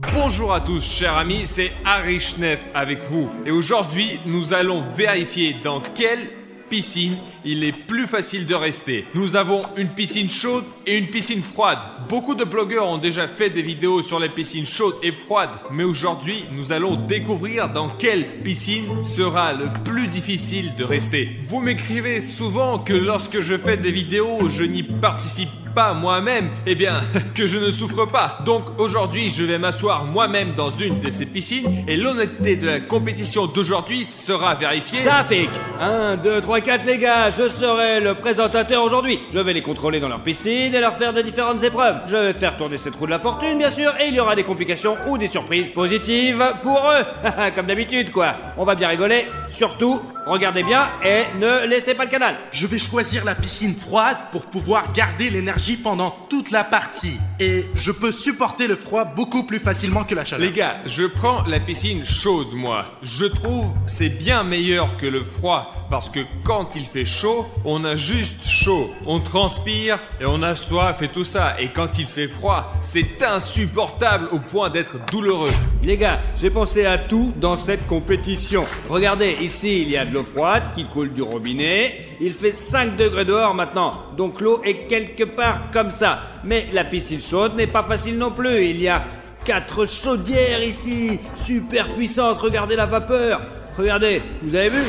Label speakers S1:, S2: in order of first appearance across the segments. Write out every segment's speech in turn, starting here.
S1: Bonjour à tous chers amis, c'est Arishnef avec vous et aujourd'hui nous allons vérifier dans quelle piscine il est plus facile de rester. Nous avons une piscine chaude et une piscine froide. Beaucoup de blogueurs ont déjà fait des vidéos sur les piscines chaudes et froides, mais aujourd'hui nous allons découvrir dans quelle piscine sera le plus difficile de rester. Vous m'écrivez souvent que lorsque je fais des vidéos, je n'y participe pas moi-même, eh bien, que je ne souffre pas. Donc aujourd'hui, je vais m'asseoir moi-même dans une de ces piscines et l'honnêteté de la compétition d'aujourd'hui sera vérifiée.
S2: Ça fait 1, 2, 3, 4 les gars, je serai le présentateur aujourd'hui. Je vais les contrôler dans leur piscine et leur faire de différentes épreuves. Je vais faire tourner cette roue de la fortune bien sûr et il y aura des complications ou des surprises positives pour eux. Comme d'habitude quoi. On va bien rigoler. Surtout, regardez bien et ne laissez pas le canal.
S3: Je vais choisir la piscine froide pour pouvoir garder l'énergie pendant toute la partie. Et je peux supporter le froid beaucoup plus facilement que la chaleur.
S1: Les gars, je prends la piscine chaude moi. Je trouve c'est bien meilleur que le froid parce que quand il fait chaud, on a juste chaud. On transpire et on a soif et tout ça. Et quand il fait froid, c'est insupportable au point d'être douloureux.
S2: Les gars, j'ai pensé à tout dans cette compétition. Regardez, ici il y a de l'eau froide qui coule du robinet. Il fait 5 degrés dehors maintenant, donc l'eau est quelque part comme ça. Mais la piscine chaude n'est pas facile non plus. Il y a 4 chaudières ici, super puissantes. Regardez la vapeur. Regardez, vous avez vu ?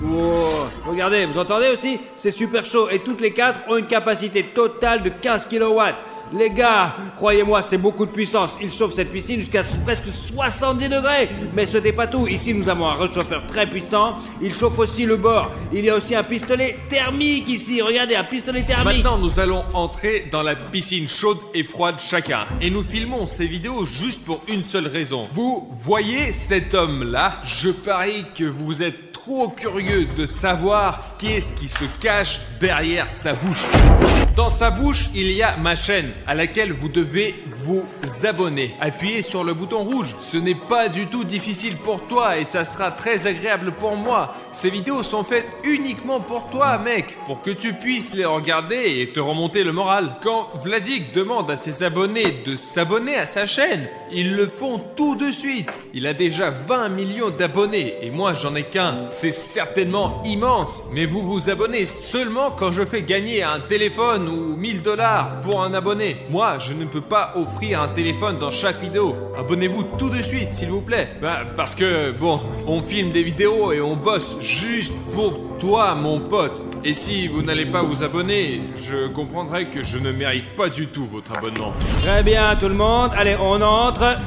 S2: Wow. Regardez, vous entendez aussi ? C'est super chaud et toutes les 4 ont une capacité totale de 15 kW. Les gars, croyez-moi, c'est beaucoup de puissance. Ils chauffent cette piscine jusqu'à presque 70 degrés. Mais ce n'est pas tout. Ici, nous avons un réchauffeur très puissant. Il chauffe aussi le bord. Il y a aussi un pistolet thermique ici. Regardez, un pistolet thermique.
S1: Maintenant, nous allons entrer dans la piscine chaude et froide chacun. Et nous filmons ces vidéos juste pour une seule raison. Vous voyez cet homme-là ? Je parie que vous êtes trop curieux de savoir qu'est-ce qui se cache derrière sa bouche. Dans sa bouche, il y a ma chaîne à laquelle vous devez vous abonner. Appuyez sur le bouton rouge. Ce n'est pas du tout difficile pour toi et ça sera très agréable pour moi. Ces vidéos sont faites uniquement pour toi, mec, pour que tu puisses les regarder et te remonter le moral. Quand Vladik demande à ses abonnés de s'abonner à sa chaîne, ils le font tout de suite. Il a déjà 20 millions d'abonnés et moi j'en ai qu'un. C'est certainement immense, mais vous vous abonnez seulement quand je fais gagner un téléphone ou 1000 $ pour un abonné. Moi, je ne peux pas offrir un téléphone dans chaque vidéo. Abonnez-vous tout de suite, s'il vous plaît. Parce que, bon, on filme des vidéos et on bosse juste pour toi, mon pote. Et si vous n'allez pas vous abonner, je comprendrai que je ne mérite pas du tout votre abonnement.
S2: Très bien, tout le monde. Allez, on entre.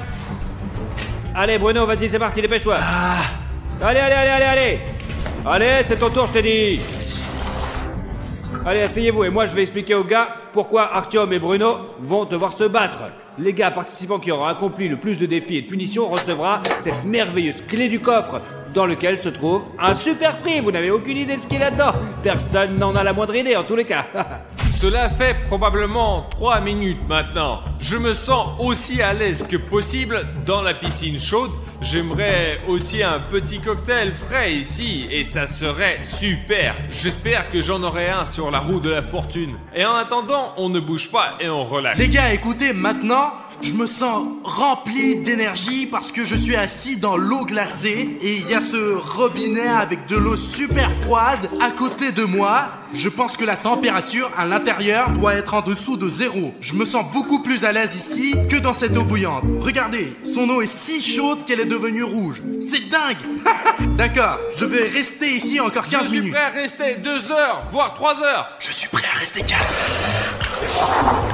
S2: Allez, Bruno, vas-y, c'est parti, dépêche-toi. Allez. Allez, c'est ton tour, je t'ai dit. Allez, asseyez-vous et moi je vais expliquer aux gars pourquoi Artyom et Bruno vont devoir se battre. Les gars participants qui auront accompli le plus de défis et de punitions recevra cette merveilleuse clé du coffre dans lequel se trouve un super prix. Vous n'avez aucune idée de ce qu'il y a là-dedans. Personne n'en a la moindre idée en tous les cas.
S1: Cela fait probablement 3 minutes maintenant. Je me sens aussi à l'aise que possible dans la piscine chaude. J'aimerais aussi un petit cocktail frais ici et ça serait super. J'espère que j'en aurai un sur la roue de la fortune. Et en attendant, on ne bouge pas et on relaxe.
S3: Les gars, écoutez, maintenant, je me sens rempli d'énergie parce que je suis assis dans l'eau glacée et il y a ce robinet avec de l'eau super froide à côté de moi. Je pense que la température à l'intérieur doit être en dessous de 0. Je me sens beaucoup plus à l'aise ici que dans cette eau bouillante. Regardez, son eau est si chaude qu'elle est devenue rouge. C'est dingue. D'accord, je vais rester ici encore 15 minutes.
S1: Je suis prêt à rester 2 heures, voire 3 heures.
S3: Je suis prêt à rester 4.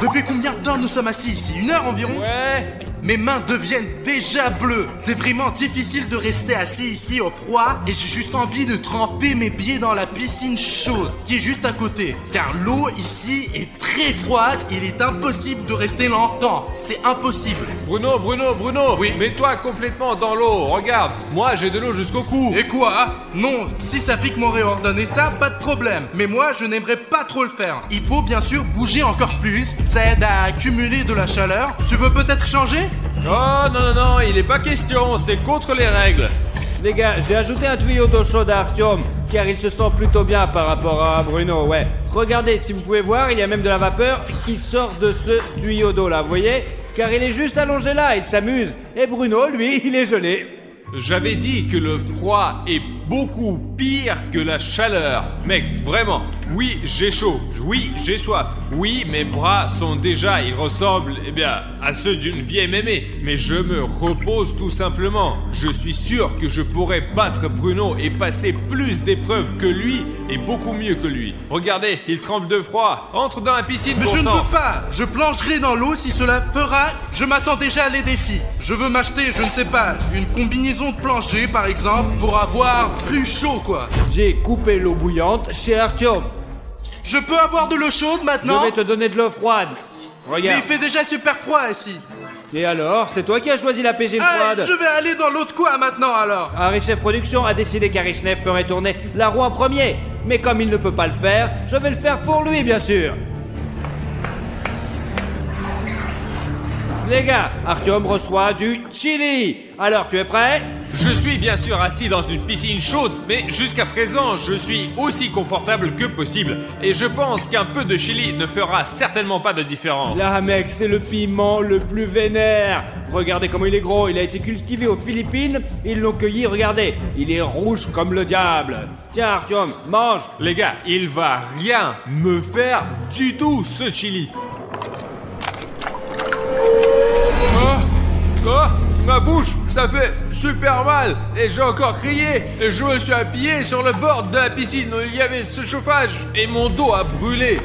S3: Depuis combien de temps nous sommes assis ici? 1 heure environ?
S1: Ouais.
S3: Mes mains deviennent déjà bleues. C'est vraiment difficile de rester assis ici au froid et j'ai juste envie de tremper mes pieds dans la piscine chaude qui est juste à côté. Car l'eau ici est très froide, il est impossible de rester longtemps. C'est impossible.
S1: Bruno,
S3: Oui.
S1: mets-toi complètement dans l'eau. Regarde, moi j'ai de l'eau jusqu'au cou.
S3: Et quoi? Non, si Safik m'aurait ordonné ça, pas de problème. Mais moi, je n'aimerais pas trop le faire. Il faut bien sûr bouger encore plus. Ça aide à accumuler de la chaleur. Tu veux peut-être changer?
S1: Oh non, il est pas question, c'est contre les règles.
S2: Les gars, j'ai ajouté un tuyau d'eau chaude à Artyom car il se sent plutôt bien par rapport à Bruno, ouais. Regardez, si vous pouvez voir, il y a même de la vapeur qui sort de ce tuyau d'eau là, vous voyez? car il est juste allongé là, il s'amuse. Et Bruno, lui, il est gelé.
S1: J'avais dit que le froid est beaucoup pire que la chaleur. Mec, vraiment, oui, j'ai chaud, oui, j'ai soif, oui, mes bras sont déjà, ils ressemblent, eh bien, à ceux d'une vieille mémé. Mais je me repose tout simplement. Je suis sûr que je pourrais battre Bruno et passer plus d'épreuves que lui et beaucoup mieux que lui. Regardez, il tremble de froid. Entre dans la piscine,
S3: Mais
S1: bon
S3: je ne
S1: sang.
S3: veux pas. Je plongerai dans l'eau si cela fera. Je m'attends déjà à les défis. Je veux m'acheter, je ne sais pas, une combinaison de plongée par exemple pour avoir plus chaud quoi.
S2: J'ai coupé l'eau bouillante chez Artyom.
S3: Je peux avoir de l'eau chaude maintenant?
S2: Je vais te donner de l'eau froide.
S3: Mais
S2: Regarde.
S3: il fait déjà super froid ici.
S2: Et alors, c'est toi qui as choisi la piscine
S3: Ah,
S2: froide.
S3: je vais aller dans l'eau de quoi maintenant alors?
S2: Arichef Productions a décidé qu'Arichef ferait tourner la roue en premier. Mais comme il ne peut pas le faire, je vais le faire pour lui, bien sûr. Les gars, Artyom reçoit du chili. Alors, tu es prêt?
S1: Je suis bien sûr assis dans une piscine chaude, mais jusqu'à présent, je suis aussi confortable que possible. Et je pense qu'un peu de chili ne fera certainement pas de différence.
S2: Là, mec, c'est le piment le plus vénère. Regardez comment il est gros. Il a été cultivé aux Philippines. Ils l'ont cueilli, regardez. Il est rouge comme le diable. Tiens, Artyom, mange.
S1: Les gars, il va rien me faire du tout, ce chili. Ma bouche, ça fait super mal. Et j'ai encore crié. Et je me suis appuyé sur le bord de la piscine où il y avait ce chauffage. Et mon dos a brûlé.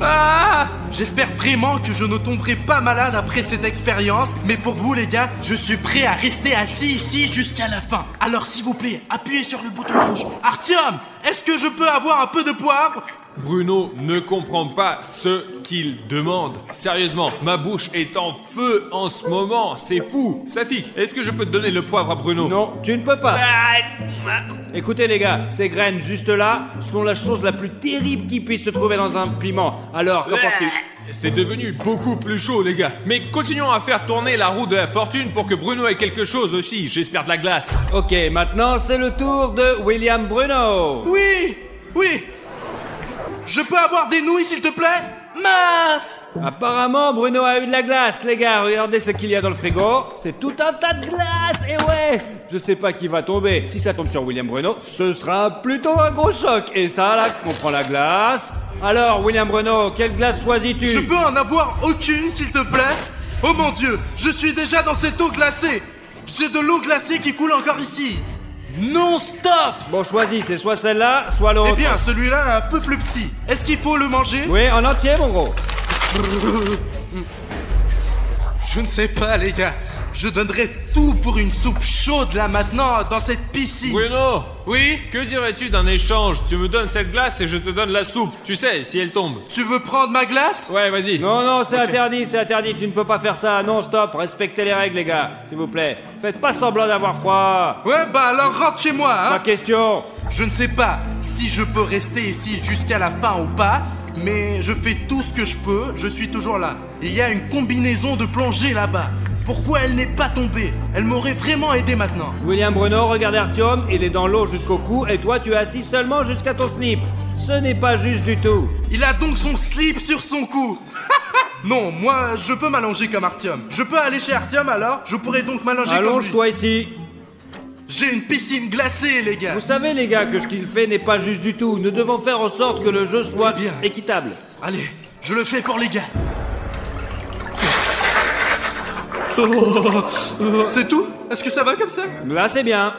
S1: Ah!
S3: J'espère vraiment que je ne tomberai pas malade après cette expérience, mais pour vous les gars, je suis prêt à rester assis ici jusqu'à la fin. Alors s'il vous plaît, appuyez sur le bouton rouge. Artyom, est-ce que je peux avoir un peu de poivre?
S1: Bruno ne comprend pas ce qu'il demande. Sérieusement, ma bouche est en feu en ce moment, c'est fou. Safik, est-ce que je peux te donner le poivre à Bruno?
S2: Non, tu ne peux pas. Écoutez les gars, ces graines juste là sont la chose la plus terrible qui puisse se trouver dans un piment. Alors, qu'en penses-tu?
S1: C'est devenu beaucoup plus chaud, les gars. Mais continuons à faire tourner la roue de la fortune pour que Bruno ait quelque chose aussi. J'espère de la glace.
S2: Ok, maintenant c'est le tour de William Bruno.
S3: Oui, oui. Je peux avoir des nouilles s'il te plaît? Mince!
S2: Apparemment, Bruno a eu de la glace, les gars. Regardez ce qu'il y a dans le frigo. C'est tout un tas de glace. Et ouais, je sais pas qui va tomber. Si ça tombe sur William Bruno, ce sera plutôt un gros choc. Et ça, là, on prend la glace. Alors, William Bruno, quelle glace choisis-tu?
S3: Je peux en avoir aucune s'il te plaît? Oh mon dieu, je suis déjà dans cette eau glacée. J'ai de l'eau glacée qui coule encore ici. Non-stop!
S2: Bon, choisis, c'est soit celle-là, soit l'autre.
S3: Eh bien, celui-là est un peu plus petit. Est-ce qu'il faut le manger?
S2: Oui, en entier, mon gros.
S3: Je ne sais pas, les gars. Je donnerais tout pour une soupe chaude là maintenant, dans cette piscine.
S1: Bruno!
S3: Oui?
S1: Que dirais-tu d'un échange? Tu me donnes cette glace et je te donne la soupe. Tu sais, si elle tombe.
S3: Tu veux prendre ma glace?
S1: Ouais, vas-y.
S2: Non, c'est interdit, c'est interdit. Tu ne peux pas faire ça. Non, stop. Respectez les règles, les gars. S'il vous plaît. Faites pas semblant d'avoir froid.
S3: Ouais, bah alors rentre chez moi,
S2: Pas
S3: hein.
S2: question.
S3: Je ne sais pas si je peux rester ici jusqu'à la fin ou pas, mais je fais tout ce que je peux, je suis toujours là. Il y a une combinaison de plongée là-bas. Pourquoi elle n'est pas tombée? Elle m'aurait vraiment aidé maintenant.
S2: William Bruno, regardez Artyom. Il est dans l'eau jusqu'au cou et toi, tu es assis seulement jusqu'à ton slip. Ce n'est pas juste du tout.
S3: Il a donc son slip sur son cou. Non, moi, je peux m'allonger comme Artyom. Je peux aller chez Artyom alors? Je pourrais donc m'allonger comme lui.
S2: Allonge-toi ici.
S3: J'ai une piscine glacée, les gars.
S2: Vous savez, les gars, que ce qu'il fait n'est pas juste du tout. Nous devons faire en sorte que le jeu soit
S3: Très bien.
S2: équitable.
S3: Allez, je le fais pour les gars. C'est tout? Est-ce que ça va comme ça?
S2: Là, c'est bien.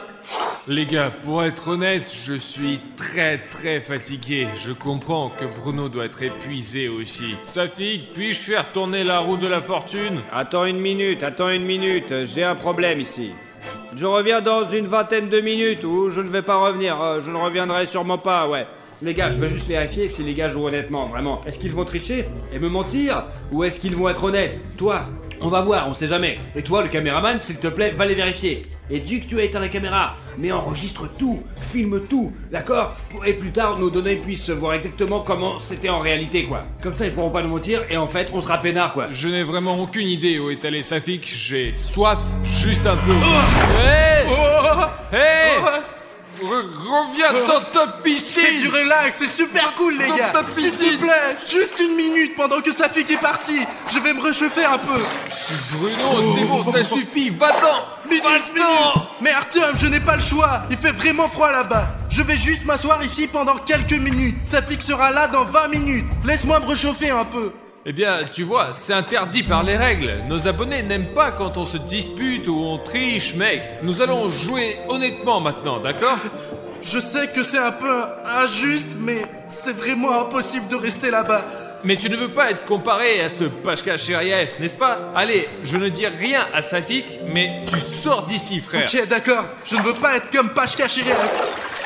S1: Les gars, pour être honnête, je suis très fatigué. Je comprends que Bruno doit être épuisé aussi. Safik, puis-je faire tourner la roue de la fortune?
S2: Attends une minute. J'ai un problème ici. Je reviens dans une vingtaine de minutes ou je ne vais pas revenir. Je ne reviendrai sûrement pas, ouais. Les gars, je veux juste vérifier si les gars jouent honnêtement, vraiment. Est-ce qu'ils vont tricher et me mentir? Ou est-ce qu'ils vont être honnêtes? Toi, on va voir, on sait jamais. Et toi, le caméraman, s'il te plaît, va les vérifier. Et dès que tu as éteint la caméra, mais enregistre tout, filme tout, d'accord? Et plus tard, nos données puissent voir exactement comment c'était en réalité, quoi. Comme ça, ils pourront pas nous mentir et en fait, on sera peinard, quoi.
S1: Je n'ai vraiment aucune idée où est allé Safik. J'ai soif juste un peu.
S3: Oh.
S1: Hey!
S3: Oh!
S1: Hey!
S3: Oh!
S1: Reviens dans ta
S3: C'est
S1: piscine.
S3: du relax, c'est super cool les
S1: Dans
S3: gars.
S1: ta
S3: S'il
S1: piscine.
S3: te plaît, juste une minute pendant que Safik est parti. Je vais me réchauffer un peu.
S1: Bruno, c'est bon, ça suffit. Va-t'en.
S3: Minute. Mais Artyom, je n'ai pas le choix. Il fait vraiment froid là-bas. Je vais juste m'asseoir ici pendant quelques minutes. Safik sera là dans 20 minutes. Laisse-moi me réchauffer un peu.
S1: Eh bien, tu vois, c'est interdit par les règles. Nos abonnés n'aiment pas quand on se dispute ou on triche, mec. Nous allons jouer honnêtement maintenant, d'accord?
S3: Je sais que c'est un peu injuste, mais c'est vraiment impossible de rester là-bas.
S1: Mais tu ne veux pas être comparé à ce Pashka Chiriev, n'est-ce pas? Allez, je ne dis rien à Safik, mais tu sors d'ici, frère.
S3: Ok, d'accord. Je ne veux pas être comme Pashka Chiriev.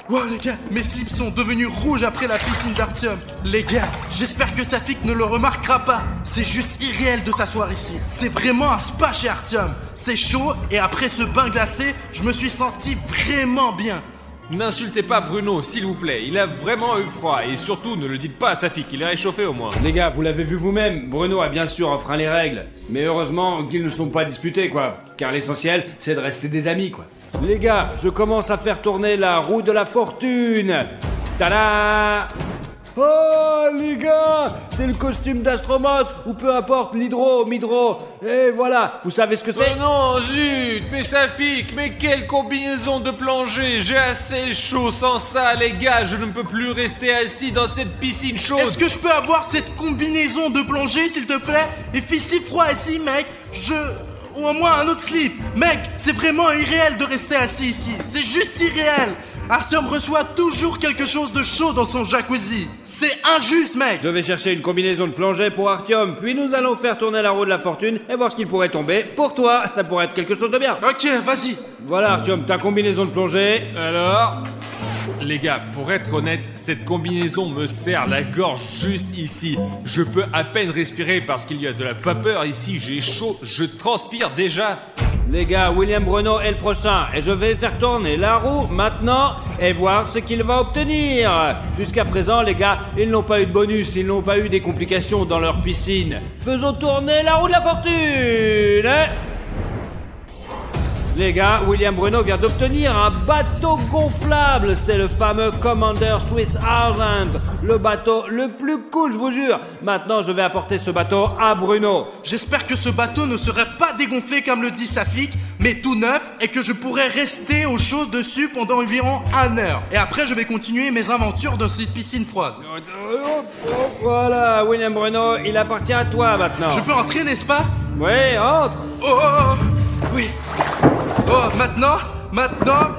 S3: Wow les gars, mes slips sont devenus rouges après la piscine d'Artyom. Les gars, j'espère que Safik ne le remarquera pas. C'est juste irréel de s'asseoir ici. C'est vraiment un spa chez Artyom. C'est chaud et après ce bain glacé, je me suis senti vraiment bien.
S1: N'insultez pas Bruno, s'il vous plaît. Il a vraiment eu froid. Et surtout, ne le dites pas à Safik, il est réchauffé au moins.
S2: Les gars, vous l'avez vu vous-même, Bruno a bien sûr enfreint les règles. Mais heureusement qu'ils ne sont pas disputés, quoi. Car l'essentiel, c'est de rester des amis, quoi. Les gars, je commence à faire tourner la roue de la fortune. Tada! Oh, les gars, c'est le costume d'astronaute, ou peu importe, midro. Et voilà, vous savez ce que c'est?
S1: Oh non, zut. Mais Safik, mais quelle combinaison de plongée. J'ai assez chaud sans ça, les gars. Je ne peux plus rester assis dans cette piscine chaude.
S3: Est-ce que je peux avoir cette combinaison de plongée, s'il te plaît? Il fait si froid ici, mec. Ou au moins un autre slip. Mec, c'est vraiment irréel de rester assis ici. C'est juste irréel. Artyom reçoit toujours quelque chose de chaud dans son jacuzzi. C'est injuste, mec.
S2: Je vais chercher une combinaison de plongée pour Artyom, puis nous allons faire tourner la roue de la fortune et voir ce qu'il pourrait tomber. Pour toi, ça pourrait être quelque chose de bien.
S3: Ok, vas-y.
S2: Voilà Artyom, ta combinaison de plongée.
S1: Alors, les gars, pour être honnête, cette combinaison me serre la gorge juste ici. Je peux à peine respirer parce qu'il y a de la vapeur ici. J'ai chaud, je transpire déjà.
S2: Les gars, William Bruno est le prochain et je vais faire tourner la roue maintenant et voir ce qu'il va obtenir. Jusqu'à présent, les gars, ils n'ont pas eu de bonus, ils n'ont pas eu des complications dans leur piscine. Faisons tourner la roue de la fortune. Les gars, William Bruno vient d'obtenir un bateau gonflable. C'est le fameux Commander Swiss Argent. Le bateau le plus cool, je vous jure. Maintenant, je vais apporter ce bateau à Bruno.
S3: J'espère que ce bateau ne serait pas dégonflé comme le dit Safik, mais tout neuf et que je pourrais rester au chaud dessus pendant environ 1 heure. Et après, je vais continuer mes aventures dans cette piscine froide.
S2: Voilà, William Bruno, il appartient à toi maintenant.
S3: Je peux entrer, n'est-ce pas?
S2: Ouais, entre.
S3: Oh, oui. Oh, maintenant,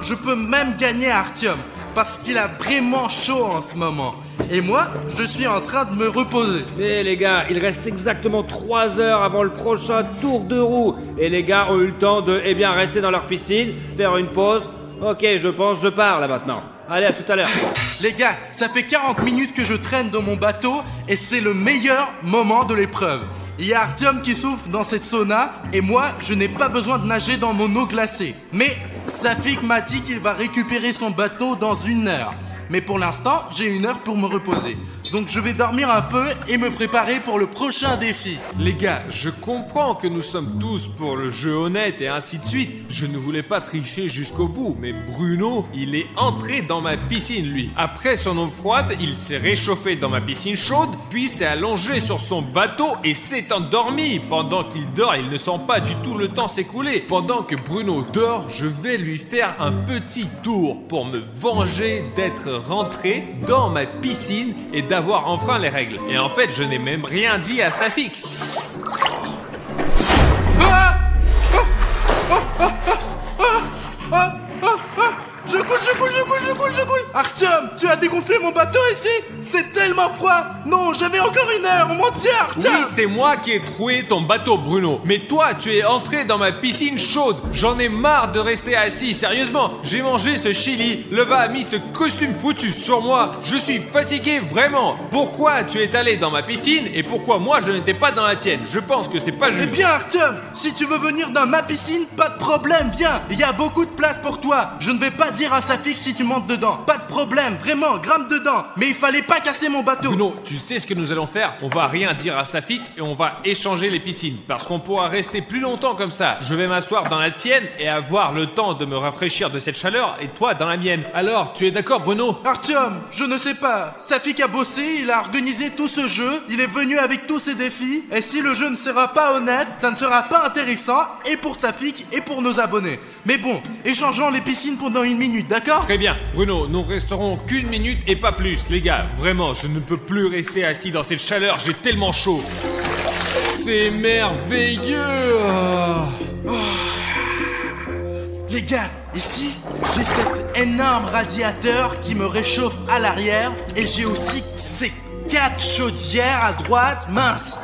S3: je peux même gagner Artyom. Parce qu'il a vraiment chaud en ce moment. Et moi, je suis en train de me reposer.
S2: Mais les gars, il reste exactement 3 heures avant le prochain tour de roue. Et les gars ont eu le temps de, rester dans leur piscine, faire une pause. Ok, je pense, je pars là maintenant. Allez, à tout à l'heure.
S3: Les gars, ça fait 40 minutes que je traîne dans mon bateau et c'est le meilleur moment de l'épreuve. Il y a Artyom qui souffle dans cette sauna et moi, je n'ai pas besoin de nager dans mon eau glacée. Mais Safik m'a dit qu'il va récupérer son bateau dans 1 heure. Mais pour l'instant, j'ai 1 heure pour me reposer. Donc je vais dormir un peu et me préparer pour le prochain défi.
S1: Les gars, je comprends que nous sommes tous pour le jeu honnête et ainsi de suite. Je ne voulais pas tricher jusqu'au bout, mais Bruno, il est entré dans ma piscine, lui. Après son eau froide, il s'est réchauffé dans ma piscine chaude, puis s'est allongé sur son bateau et s'est endormi. Pendant qu'il dort, il ne sent pas du tout le temps s'écouler. Pendant que Bruno dort, je vais lui faire un petit tour pour me venger d'être rentré dans ma piscine et d'avoir enfreint les règles. Et en fait, je n'ai même rien dit à Safik.
S3: Je coule. Artyom, tu as dégonflé mon bateau ici? C'est tellement froid. Non, j'avais encore 1 heure, mon Dieu, Artyom.
S1: Oui, c'est moi qui ai troué ton bateau, Bruno. Mais toi, tu es entré dans ma piscine chaude. J'en ai marre de rester assis, sérieusement. J'ai mangé ce chili. Leva a mis ce costume foutu sur moi. Je suis fatigué, vraiment. Pourquoi tu es allé dans ma piscine et pourquoi moi je n'étais pas dans la tienne? Je pense que c'est pas
S3: Eh
S1: juste.
S3: bien, Artyom, si tu veux venir dans ma piscine, pas de problème, viens. Il y a beaucoup de place pour toi. Je ne vais pas dire à Safik si tu montes dedans. Pas de de problème, vraiment, grimpe dedans. Mais il fallait pas casser mon bateau.
S1: Bruno, tu sais ce que nous allons faire? On va rien dire à Safik et on va échanger les piscines. Parce qu'on pourra rester plus longtemps comme ça. Je vais m'asseoir dans la tienne et avoir le temps de me rafraîchir de cette chaleur et toi dans la mienne. Alors, tu es d'accord, Bruno?
S3: Artyom, je ne sais pas. Safik a bossé, il a organisé tout ce jeu, il est venu avec tous ses défis. Et si le jeu ne sera pas honnête, ça ne sera pas intéressant, et pour Safik et pour nos abonnés. Mais bon, échangeons les piscines pendant 1 minute, d'accord?
S1: Très bien, Bruno, nous resterons qu'1 minute et pas plus, les gars. Vraiment, je ne peux plus rester assis dans cette chaleur, j'ai tellement chaud. C'est merveilleux.
S3: Les gars, ici, j'ai cet énorme radiateur qui me réchauffe à l'arrière, et j'ai aussi ces 4 chaudières à droite. Mince.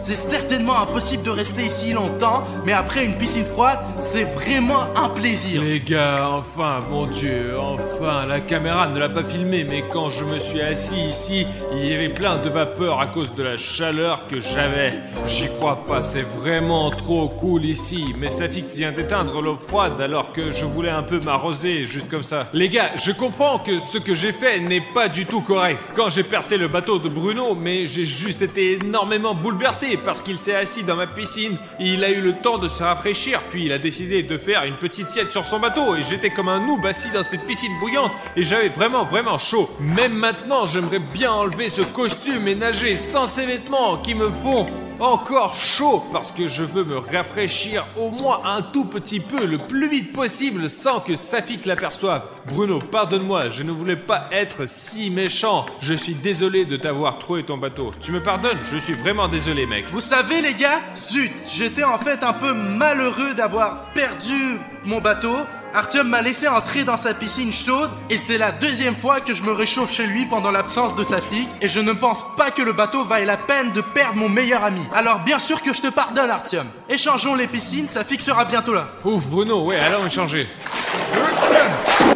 S3: C'est certainement impossible de rester ici longtemps, mais après une piscine froide, c'est vraiment un plaisir.
S1: Les gars, enfin, mon Dieu, enfin, la caméra ne l'a pas filmé, mais quand je me suis assis ici, il y avait plein de vapeur à cause de la chaleur que j'avais. J'y crois pas, c'est vraiment trop cool ici, mais Safik vient d'éteindre l'eau froide alors que je voulais un peu m'arroser, juste comme ça. Les gars, je comprends que ce que j'ai fait n'est pas du tout correct. Quand j'ai percé le bateau de Bruno, mais j'ai juste été énormément bouleversé parce qu'il s'est assis dans ma piscine, il a eu le temps de se rafraîchir, puis il a décidé de faire une petite sieste sur son bateau et j'étais comme un noob assis dans cette piscine bouillante et j'avais vraiment chaud. Même maintenant, j'aimerais bien enlever ce costume et nager sans ces vêtements qui me font encore chaud parce que je veux me rafraîchir au moins un tout petit peu le plus vite possible sans que Safik l'aperçoive. Bruno, pardonne-moi, je ne voulais pas être si méchant. Je suis désolé de t'avoir troué ton bateau. Tu me pardonnes? Je suis vraiment désolé, mec.
S3: Vous savez les gars, zut, j'étais en fait un peu malheureux d'avoir perdu mon bateau. Artyom m'a laissé entrer dans sa piscine chaude et c'est la 2e fois que je me réchauffe chez lui pendant l'absence de Safik et je ne pense pas que le bateau vaille la peine de perdre mon meilleur ami. Alors bien sûr que je te pardonne Artyom. Échangeons les piscines, Safik sera bientôt là.
S1: Ouf, Bruno, ouais, allons échanger.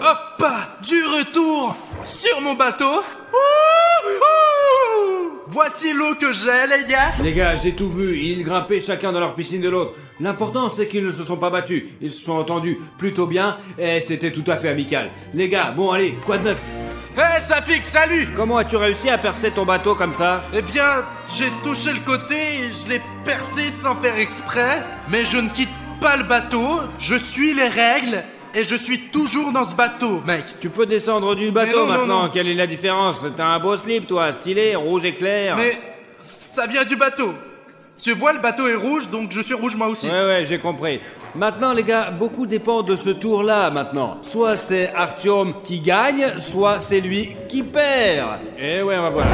S3: Hop, du retour sur mon bateau. Voici l'eau que j'ai, les gars.
S2: Les gars, j'ai tout vu, ils grimpaient chacun dans leur piscine de l'autre. L'important, c'est qu'ils ne se sont pas battus. Ils se sont entendus plutôt bien et c'était tout à fait amical. Les gars, bon allez, quoi de neuf?
S3: Hey Safik, salut.
S2: Comment as-tu réussi à percer ton bateau comme ça?
S3: Eh bien, j'ai touché le côté et je l'ai percé sans faire exprès. Mais je ne quitte pas le bateau, je suis les règles. Et je suis toujours dans ce bateau, mec.
S2: Tu peux descendre du bateau
S3: non,
S2: maintenant,
S3: non.
S2: Quelle est la différence? T'as un beau slip, toi, stylé, rouge éclair.
S3: Mais ça vient du bateau. Tu vois, le bateau est rouge, donc je suis rouge moi aussi.
S2: Ouais, j'ai compris. Maintenant, les gars, beaucoup dépend de ce tour-là, maintenant. Soit c'est Artyom qui gagne, soit c'est lui qui perd. Et ouais, on va voir.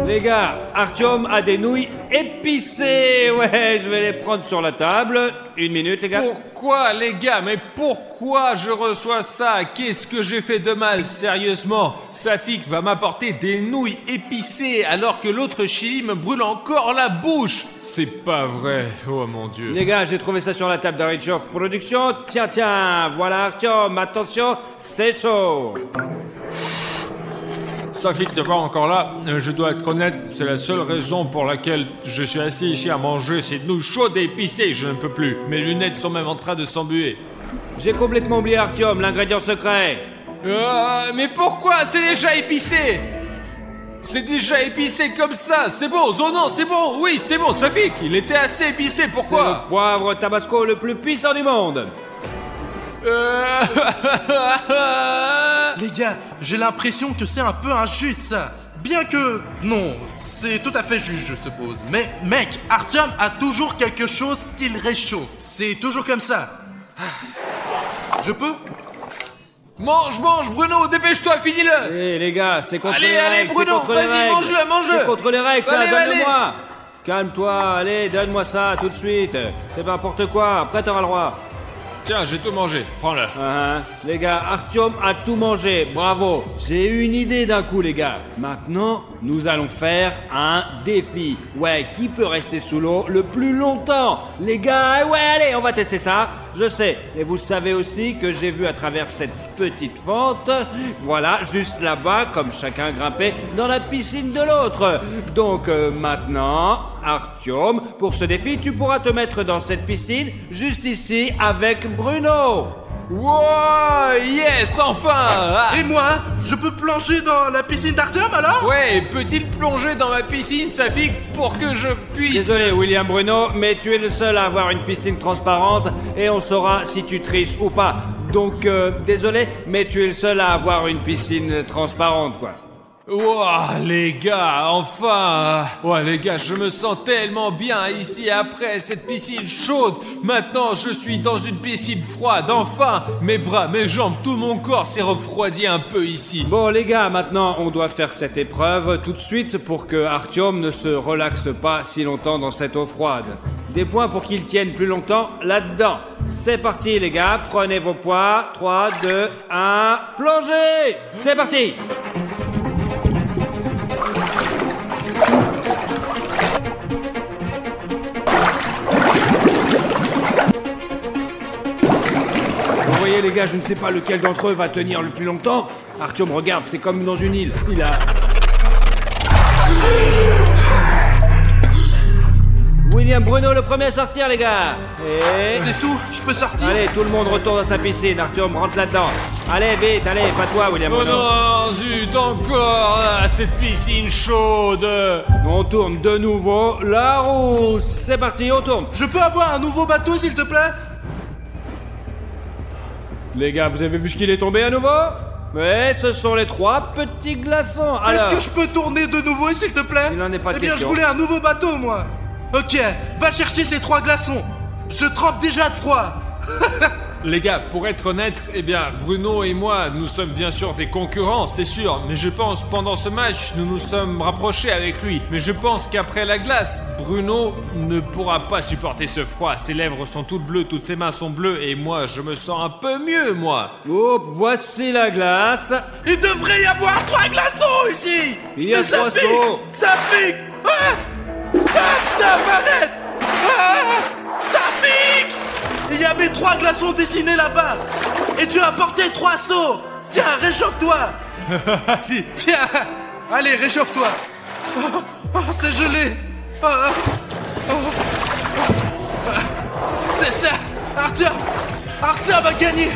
S2: Les gars, Artyom a des nouilles épicées. Ouais, je vais les prendre sur la table. 1 minute, les gars.
S1: Pourquoi, les gars? Mais pourquoi je reçois ça? Qu'est-ce que j'ai fait de mal, sérieusement? Safik va m'apporter des nouilles épicées alors que l'autre chili me brûle encore la bouche. C'est pas vrai, oh mon Dieu.
S2: Les gars, j'ai trouvé ça sur la table d'Arichov Production. Tiens, voilà Artyom, attention, c'est chaud.
S1: Safik n'est pas encore là, je dois être honnête, c'est la seule raison pour laquelle je suis assis ici à manger ces nouilles chaudes et épicées, je ne peux plus. Mes lunettes sont même en train de s'embuer.
S2: J'ai complètement oublié Artyom, l'ingrédient secret.
S1: Mais pourquoi? C'est déjà épicé! C'est déjà épicé comme ça, c'est bon, Zonon, c'est bon, oui, c'est bon, Safik, il était assez épicé,
S2: C'est
S1: pourquoi?
S2: le poivre tabasco le plus puissant du monde.
S3: Les gars, j'ai l'impression que c'est un peu injuste ça. Bien que... non, c'est tout à fait juste je suppose. Mais mec, Artyom a toujours quelque chose qui le réchauffe. C'est toujours comme ça. Je peux?
S1: Mange, Bruno, dépêche-toi, finis-le!
S2: Eh les gars, c'est contre
S1: Allez,
S2: les règles,
S1: Bruno,
S2: c'est contre les
S1: vas-y,
S2: règles.
S1: mange-le!
S2: C'est contre les règles, ça,
S1: Allez,
S2: donne-le-moi. Calme-toi, allez, donne-moi ça tout de suite. C'est n'importe quoi, après t'auras le droit.
S1: Tiens, j'ai tout mangé, prends-le.
S2: Les gars, Artyom a tout mangé, bravo. J'ai eu une idée d'un coup, les gars. Maintenant, nous allons faire un défi. Ouais, qui peut rester sous l'eau le plus longtemps? Les gars, ouais, allez, on va tester ça. Je sais, et vous savez aussi que j'ai vu à travers cette petite fente, voilà, juste là-bas, comme chacun grimpait dans la piscine de l'autre. Donc maintenant, Artyom, pour ce défi, tu pourras te mettre dans cette piscine, juste ici, avec Bruno.
S1: Wow, yes, enfin. Ah.
S3: Et moi, je peux plonger dans la piscine d'Artyom alors?
S1: Ouais, peut-il plonger dans ma piscine, Safik, pour que je puisse...
S2: Désolé William Bruno, mais tu es le seul à avoir une piscine transparente et on saura si tu triches ou pas. Donc, désolé, mais tu es le seul à avoir une piscine transparente, quoi.
S1: Wow, les gars, enfin. Ouais, les gars, je me sens tellement bien ici après cette piscine chaude. Maintenant, je suis dans une piscine froide, enfin. Mes bras, mes jambes, tout mon corps s'est refroidi un peu ici.
S2: Bon les gars, maintenant on doit faire cette épreuve tout de suite pour que Artyom ne se relaxe pas si longtemps dans cette eau froide. Des points pour qu'il tienne plus longtemps là-dedans. C'est parti les gars, prenez vos poids. 3, 2, 1, plongez! C'est parti! Vous voyez les gars, je ne sais pas lequel d'entre eux va tenir le plus longtemps. Artyom, regarde, c'est comme dans une île. Il a... William Bruno le premier à sortir les gars. Et...
S3: C'est tout, je peux sortir?
S2: Allez, tout le monde retourne dans sa piscine. Artyom, rentre là-dedans. Allez, vite, allez, pas toi William
S1: Oh
S2: Bruno.
S1: non, zut, encore cette piscine chaude.
S2: On tourne de nouveau la roue. C'est parti, on tourne.
S3: Je peux avoir un nouveau bateau s'il te plaît?
S2: Les gars, vous avez vu ce qu'il est tombé à nouveau? Ouais, ce sont les 3 petits glaçons. Alors,
S3: Est-ce que je peux tourner de nouveau s'il te plaît?
S2: il n'en est pas
S3: Eh bien,
S2: question.
S3: je voulais un nouveau bateau, moi. Ok, va chercher ces 3 glaçons. Je trempe déjà de froid.
S1: Les gars, pour être honnête, eh bien, Bruno et moi, nous sommes bien sûr des concurrents, c'est sûr. Mais je pense, pendant ce match, nous nous sommes rapprochés avec lui. Mais je pense qu'après la glace, Bruno ne pourra pas supporter ce froid. Ses lèvres sont toutes bleues, toutes ses mains sont bleues. Et moi, je me sens un peu mieux, moi.
S2: Hop, voici la glace.
S3: Il devrait y avoir 3 glaçons ici.
S2: Il y a
S3: Mais ça
S2: 3
S3: pique,
S2: sauts.
S3: Ça pique. Ah, stop, arrête. Ah, ça pique. Il y avait 3 glaçons dessinés là-bas. Et tu as porté 3 seaux. Tiens, réchauffe-toi. Tiens, allez, réchauffe-toi. Oh, c'est gelé. C'est ça. Artyom a gagné.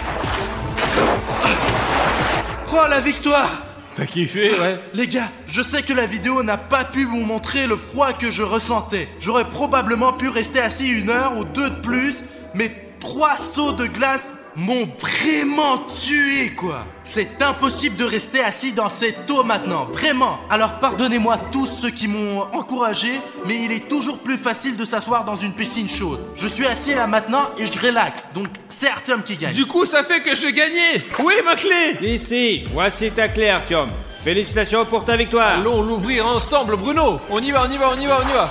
S3: Prends la victoire.
S1: T'as kiffé, ouais?
S3: Les gars, je sais que la vidéo n'a pas pu vous montrer le froid que je ressentais. J'aurais probablement pu rester assis 1 heure ou 2 de plus, mais 3 seaux de glace m'ont vraiment tué, quoi. C'est impossible de rester assis dans cette eau maintenant, vraiment. Alors pardonnez-moi tous ceux qui m'ont encouragé, mais il est toujours plus facile de s'asseoir dans une piscine chaude. Je suis assis là maintenant et je relaxe, donc c'est Artyom qui gagne.
S1: Du coup, ça fait que j'ai gagné. Oui, ma clé.
S2: Ici, voici ta clé Artyom. Félicitations pour ta victoire.
S1: Allons l'ouvrir ensemble, Bruno. On y va, on y va, on y va, on y va.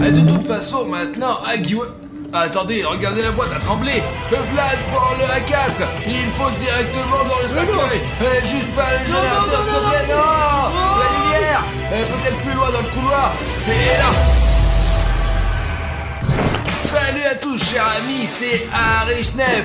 S1: De toute façon, maintenant, Agiwa... Attendez, regardez la boîte à trembler. Vlad prend le A4. Il pose directement dans le cercueil. Juste pas le générateur, s'il te plaît. Non, la lumière. Peut-être plus loin dans le couloir. Et là... Salut à tous, chers amis, c'est Arishnev.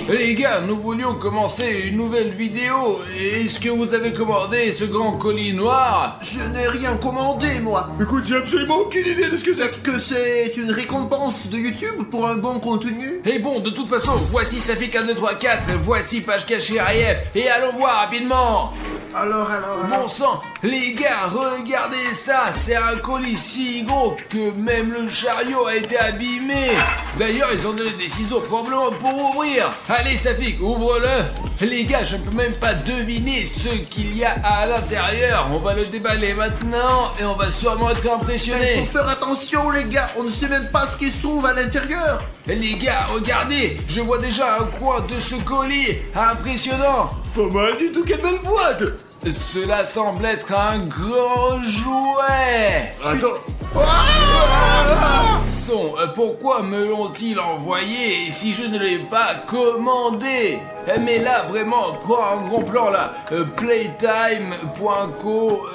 S1: Les gars, nous voulions commencer une nouvelle vidéo. Est-ce que vous avez commandé ce grand colis noir?
S4: Je n'ai rien commandé, moi.
S5: Écoute, j'ai absolument aucune idée de ce que c'est.
S4: Peut-être que c'est une récompense de YouTube pour un bon contenu.
S1: Et bon, de toute façon, voici Safik 1, 2, 3, 4, voici page cachée Ariev, et allons voir rapidement.
S4: Alors.
S1: Bon sang, les gars, regardez ça, c'est un colis si gros que même le chariot a été abîmé. D'ailleurs, ils ont donné des ciseaux probablement pour ouvrir. Allez Safik, ouvre-le. Les gars, je ne peux même pas deviner ce qu'il y a à l'intérieur. On va le déballer maintenant et on va sûrement être
S4: Il
S1: impressionné.
S4: faut faire attention, les gars. On ne sait même pas ce qui se trouve à l'intérieur.
S1: Les gars, regardez, je vois déjà un coin de ce colis impressionnant.
S5: Pas mal du tout, quelle belle boîte.
S1: Cela semble être un grand jouet.
S5: Attends.
S1: Pourquoi me l'ont-ils envoyé si je ne l'ai pas commandé? Mais là, vraiment, prends un grand plan là. Playtime.co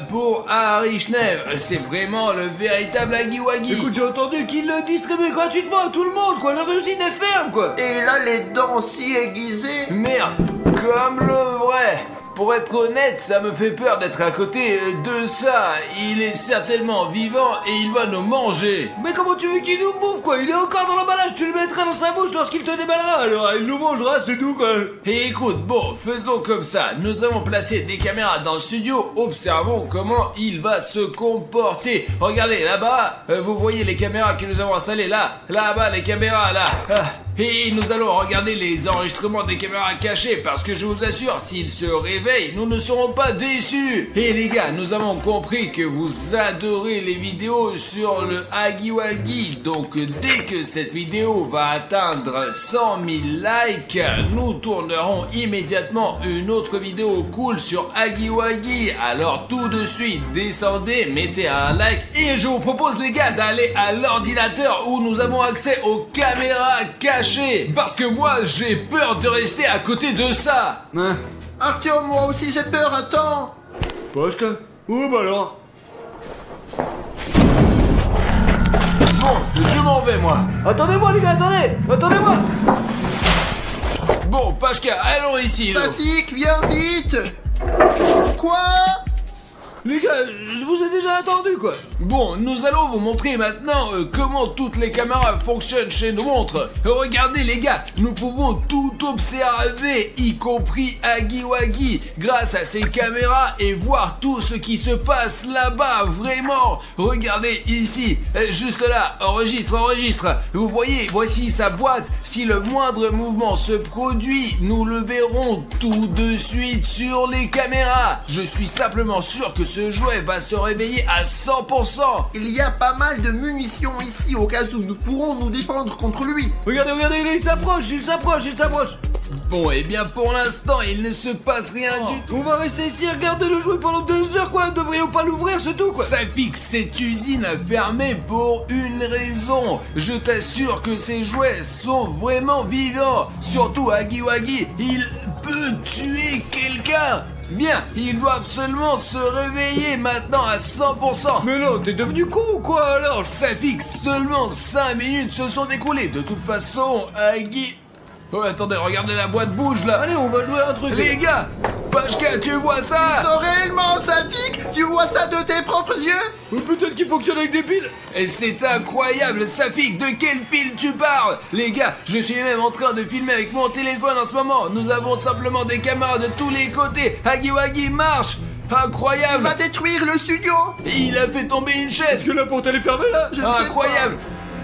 S1: pour Arishnev. C'est vraiment le véritable Agiwagi.
S5: Écoute, j'ai entendu qu'il le distribuait gratuitement à tout le monde, quoi. Leur usine est ferme, quoi.
S4: Et il a les dents si aiguisées.
S1: Merde, comme le vrai.
S6: pour être honnête, ça me fait peur d'être à côté de ça. Il est certainement vivant et il va nous manger.
S5: Mais comment tu veux qu'il nous bouffe, quoi? Il est encore dans l'emballage, tu le mettras dans sa bouche lorsqu'il te déballera, alors il nous mangera, c'est tout, quoi.
S6: Et écoute, bon, faisons comme ça. Nous avons placé des caméras dans le studio. Observons comment il va se comporter. Regardez, là-bas, vous voyez les caméras que nous avons installées là. Là-bas, les caméras, là. Et nous allons regarder les enregistrements des caméras cachées parce que je vous assure, s'ils se réveillent, nous ne serons pas déçus. Et les gars, nous avons compris que vous adorez les vidéos sur le Huggy Wuggy. Donc dès que cette vidéo va atteindre 100 000 likes, nous tournerons immédiatement une autre vidéo cool sur Huggy Wuggy. Alors tout de suite, descendez, mettez un like et je vous propose les gars d'aller à l'ordinateur où nous avons accès aux caméras cachées. Parce que moi j'ai peur de rester à côté de ça.
S4: Artyom, moi aussi j'ai peur, attends.
S5: Pashka? Oh bah alors.
S6: Bon, je m'en vais moi.
S5: Attendez-moi les gars, attendez-moi.
S6: Bon, Pashka, allons ici.
S4: Safik, viens vite. Quoi?
S5: Les gars, je vous ai déjà attendu, quoi.
S6: Bon, nous allons vous montrer maintenant comment toutes les caméras fonctionnent chez nos montres. Regardez les gars, nous pouvons tout observer, y compris Huggy Wuggy, grâce à ces caméras et voir tout ce qui se passe là-bas, vraiment. Regardez ici, juste là, enregistre. Vous voyez, voici sa boîte. Si le moindre mouvement se produit, nous le verrons tout de suite sur les caméras. Je suis simplement sûr que ce jouet va se réveiller à 100%.
S4: Il y a pas mal de munitions ici au cas où nous pourrons nous défendre contre lui.
S5: Regardez, il s'approche.
S6: Bon, et bien pour l'instant, il ne se passe rien du tout.
S5: On va rester ici et regarder le jouet pendant 2 heures, quoi. Ne devrions pas l'ouvrir, c'est tout, quoi.
S6: Safik, cette usine a fermé pour une raison. Je t'assure que ces jouets sont vraiment vivants. Surtout Huggy Wuggy, il peut tuer quelqu'un. Bien, il doit absolument se réveiller maintenant à 100%.
S5: Mais non, t'es devenu con ou quoi alors?
S6: Safik, seulement 5 minutes se sont écoulées. De toute façon, Huggy... Oh, attendez, regardez la boîte bouge là.
S5: Allez, on va jouer à un truc.
S6: Les gars, Pashka, tu vois ça?
S4: Non, réellement, Safik, tu vois ça de tes propres yeux?
S5: Peut-être qu'il fonctionne avec des piles.
S6: Et c'est incroyable, Safik, de quelle pile tu parles? Les gars, je suis même en train de filmer avec mon téléphone en ce moment. Nous avons simplement des caméras de tous les côtés. Huggy Wuggy marche. Incroyable.
S4: Il va détruire le studio.
S6: Il a fait tomber une chaise.
S5: Est-ce que la porte elle est fermée là?
S6: Incroyable.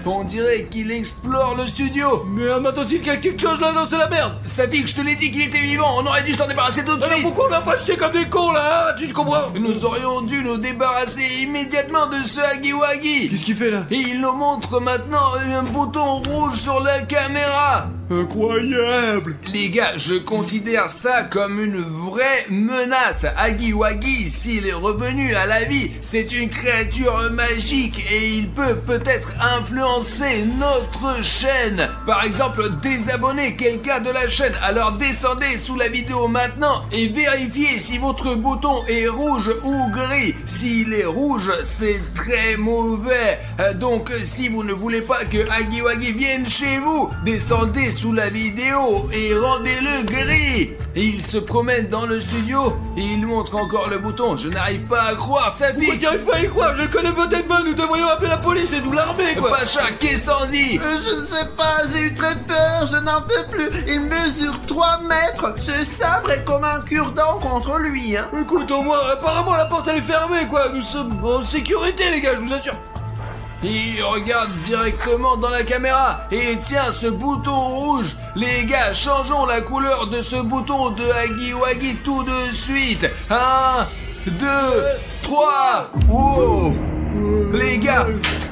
S6: On dirait qu'il explore le studio.
S5: Merde, maintenant s'il y a quelque chose là, non, c'est la merde.
S6: Safik, je te l'ai dit qu'il était vivant, on aurait dû s'en débarrasser tout de
S5: Alors
S6: suite.
S5: pourquoi on l'a pas jeté comme des cons là, hein, tu comprends?
S6: Nous aurions dû nous débarrasser immédiatement de ce Huggy Wuggy.
S5: Qu'est-ce qu'il fait là?
S6: Et il nous montre maintenant un bouton rouge sur la caméra.
S5: Incroyable.
S6: Les gars, je considère ça comme une vraie menace. Huggy Wuggy, s'il est revenu à la vie, c'est une créature magique et il peut peut-être influencer notre chaîne. Par exemple, désabonner quelqu'un de la chaîne. Alors descendez sous la vidéo maintenant et vérifiez si votre bouton est rouge ou gris. S'il est rouge, c'est très mauvais. Donc si vous ne voulez pas que Huggy Wuggy vienne chez vous, descendez sous la vidéo et rendez-le gris. Et il se promène dans le studio et il montre encore le bouton. Je n'arrive pas à croire, Safik.
S5: Pourquoi tu n'arrives pas à y croire? Je le connais peut-être pas, nous devrions appeler la police et tout l'armée, quoi.
S6: Pacha, qu'est-ce t'en dis?
S4: Je ne sais pas, j'ai eu très peur, je n'en peux plus. Il mesure 3 mètres. Ce sabre est comme un cure-dent contre lui, hein.
S5: Écoute, au moins, apparemment la porte elle est fermée, quoi. Nous sommes en sécurité, les gars, je vous assure.
S6: Il regarde directement dans la caméra et tient ce bouton rouge. Les gars, changeons la couleur de ce bouton de Huggy Wuggy tout de suite. 1, 2, 3. Wow. Les gars,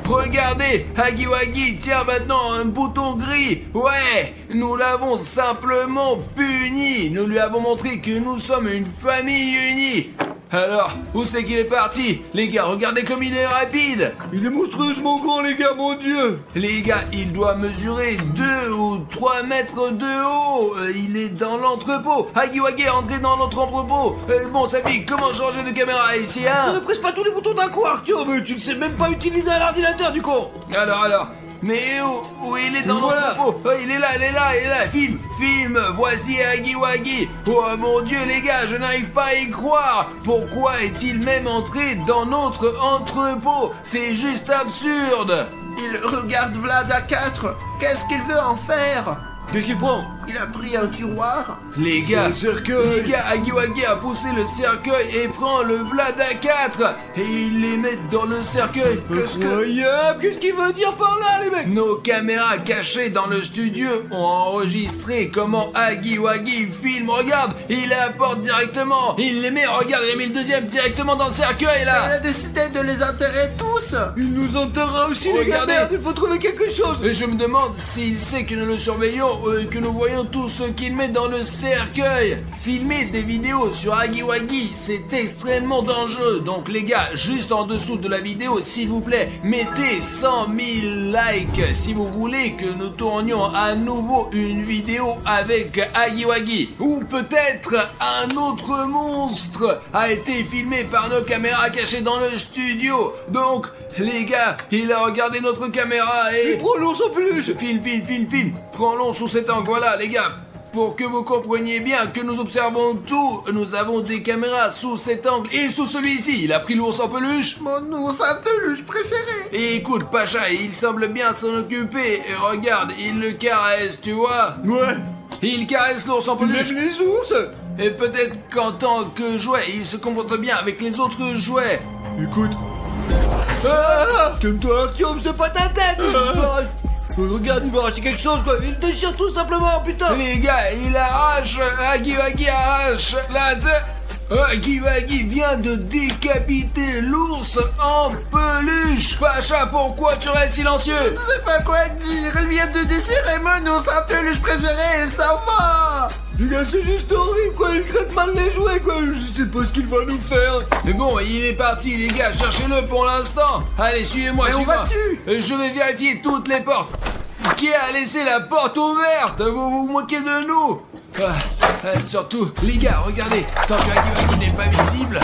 S6: regardez, Huggy Wuggy tient maintenant un bouton gris. Ouais, nous l'avons simplement puni. Nous lui avons montré que nous sommes une famille unie. Alors, où c'est qu'il est parti? Les gars, regardez comme il est rapide.
S5: Il est monstrueusement grand, les gars, mon dieu.
S6: Les gars, il doit mesurer 2 ou 3 mètres de haut. Il est dans l'entrepôt. Huggy Wuggy est entré dans notre entrepôt. Bon, Safik, comment changer de caméra ici, hein?
S5: Ne presse pas tous les boutons d'un coup, Arthur, mais tu ne sais même pas utiliser un ordinateur, du con.
S6: Alors, Mais où il est dans
S5: Voilà.
S6: l'entrepôt? Oh, il est là. Filme, voici Huggy Wuggy. Oh mon Dieu les gars, je n'arrive pas à y croire. Pourquoi est-il même entré dans notre entrepôt? C'est juste absurde.
S4: Il regarde Vlad à 4. Qu'est-ce qu'il veut en faire?
S5: Qu'est-ce qu'il prend?
S4: Il a pris un tiroir.
S6: Les gars,
S5: Le cercueil.
S6: Huggy Wuggy a poussé le cercueil et prend le Vlad à 4 et il les met dans le cercueil.
S5: Incroyable. Qu'est-ce qu'il veut dire par là, les mecs?
S6: Nos caméras cachées dans le studio ont enregistré comment Huggy Wuggy filme. Regarde, il les apporte directement. Il les met, regarde, il a mis le deuxième directement dans le cercueil
S4: Il
S6: là.
S4: a décidé de les enterrer tous.
S5: Il nous enterrera aussi, les gars.
S6: Regardez.
S5: Merde, il faut trouver quelque chose.
S6: Et je me demande s'il sait que nous le surveillons et que nous voyons tout ce qu'il met dans le cercueil. Filmer des vidéos sur Huggy Wuggy, c'est extrêmement dangereux. Donc les gars, juste en dessous de la vidéo, s'il vous plaît, mettez 100 000 likes si vous voulez que nous tournions à nouveau une vidéo avec Huggy Wuggy. Ou peut-être un autre monstre a été filmé par nos caméras cachées dans le studio. Donc les gars, il a regardé notre caméra et...
S5: Prends l'ours en peluche.
S6: Filme. Prends-le sous cet angle. Voilà, les gars. Pour que vous compreniez bien que nous observons tout, nous avons des caméras sous cet angle et sous celui-ci. Il a pris l'ours en peluche.
S4: Mon ours en peluche préféré.
S6: Et écoute, Pacha, il semble bien s'en occuper. Et regarde, il le caresse, tu vois.
S5: Ouais.
S6: Il caresse l'ours en
S5: Il
S6: peluche.
S5: aime les ours.
S6: Et peut-être qu'en tant que jouet, il se comporte bien avec les autres jouets.
S5: Écoute. Calme-toi, Artyom, c'est pas ta tête. Regarde, il va arracher quelque chose, quoi. Il se déchire tout simplement, putain.
S6: Les gars, il arrache, Huggy Wuggy arrache la tête. Huggy Wuggy vient de décapiter l'ours en peluche. Pacha, pourquoi tu restes silencieux?
S4: Je ne sais pas quoi dire. Il vient de déchirer mon ours en peluche préféré. Il s'en va.
S5: Les gars, c'est juste horrible, quoi. Il traite mal les jouets, quoi. Je sais pas ce qu'il va nous faire.
S6: Mais bon, il est parti, les gars, cherchez-le pour l'instant. Allez, suivez-moi,
S4: Mais où
S6: suivez-moi.
S4: vas-tu?
S6: Je vais vérifier toutes les portes. Qui a laissé la porte ouverte? Vous vous moquez de nous? Surtout, les gars, regardez. Tant que Huggy Wuggy n'est pas visible,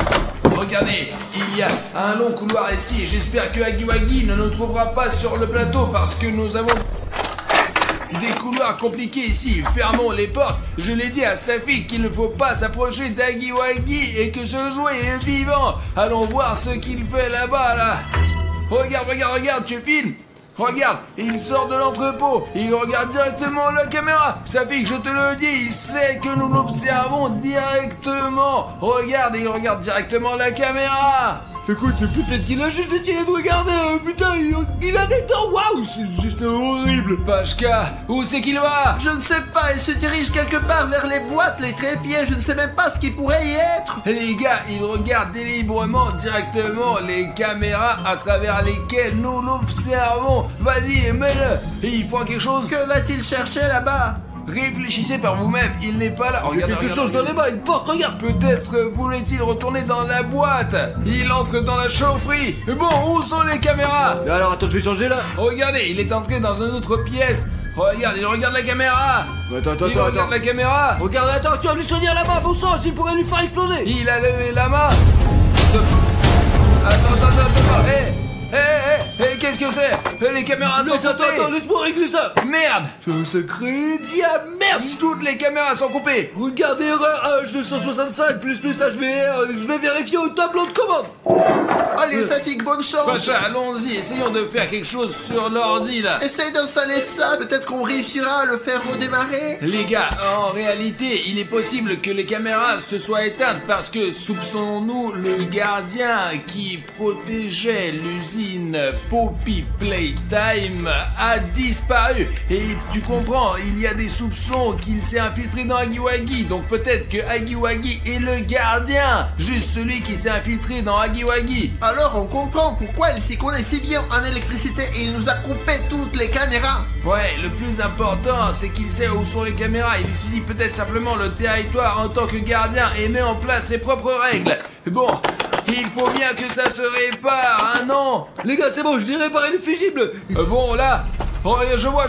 S6: regardez, il y a un long couloir ici. J'espère que Huggy Wuggy ne nous trouvera pas sur le plateau parce que nous avons des couloirs compliqués ici. Fermons les portes. Je l'ai dit à Safi qu'il ne faut pas s'approcher d'Huggy Wuggy et que ce jouet est vivant. Allons voir ce qu'il fait là-bas, là. Regarde, tu filmes. Regarde, il sort de l'entrepôt, il regarde directement la caméra. Safi, je te le dis, il sait que nous l'observons directement. Regarde, il regarde directement la caméra.
S5: Écoute, peut-être qu'il a juste essayé de regarder. Putain, il a des dents. Waouh, c'est juste horrible.
S6: Pashka, où c'est qu'il va?
S4: Je ne sais pas. Il se dirige quelque part vers les boîtes, les trépieds. Je ne sais même pas ce qui pourrait y être.
S6: Les gars, il regarde délibérément directement les caméras à travers lesquelles nous l'observons. Vas-y, mets-le. Il prend quelque chose.
S4: Que va-t-il chercher là-bas?
S6: Réfléchissez par vous-même, il n'est pas là.
S5: Il y a quelque chose dans les mains, une porte, regarde.
S6: Peut-être voulait-il retourner dans la boîte. Il entre dans la chaufferie. Bon, où sont les caméras?
S5: Alors attends, je vais changer là.
S6: Regardez, il est entré dans une autre pièce. Regarde, il regarde la caméra.
S5: Attends.
S6: Regarde la caméra.
S5: Regarde, attends, tu vas lui soigner la main, bon sang, s'il pourrait lui faire exploser.
S6: Il a levé la main. Stop. Attends. Hé, qu'est-ce que c'est? Les caméras sont coupées.
S5: Attends, laisse-moi régler ça.
S6: Merde.
S5: C'est un sacré merde.
S6: Toutes les caméras sont coupées.
S5: Regardez, erreur H265 plus HVR. Je vais vérifier au tableau de commande.
S4: Allez, Safik, bonne chance.
S6: Pacha, allons-y, essayons de faire quelque chose sur l'ordi là.
S4: Essaye d'installer ça, peut-être qu'on réussira à le faire redémarrer.
S6: Les gars, en réalité, il est possible que les caméras se soient éteintes parce que soupçonnons-nous le gardien qui protégeait l'usine Poppy Playtime a disparu. Et tu comprends, il y a des soupçons qu'il s'est infiltré dans Huggy Wuggy. Donc peut-être que Huggy Wuggy est le gardien, juste celui qui s'est infiltré dans Huggy Wuggy.
S4: Alors on comprend pourquoi il s'y connaît si bien en électricité et il nous a coupé toutes les caméras.
S6: Ouais, le plus important, c'est qu'il sait où sont les caméras. Il étudie peut-être simplement le territoire en tant que gardien et met en place ses propres règles. Bon, il faut bien que ça se répare, hein, non?
S5: Les gars, c'est bon, je l'ai réparé le fusible.
S6: Bon, là, je vois.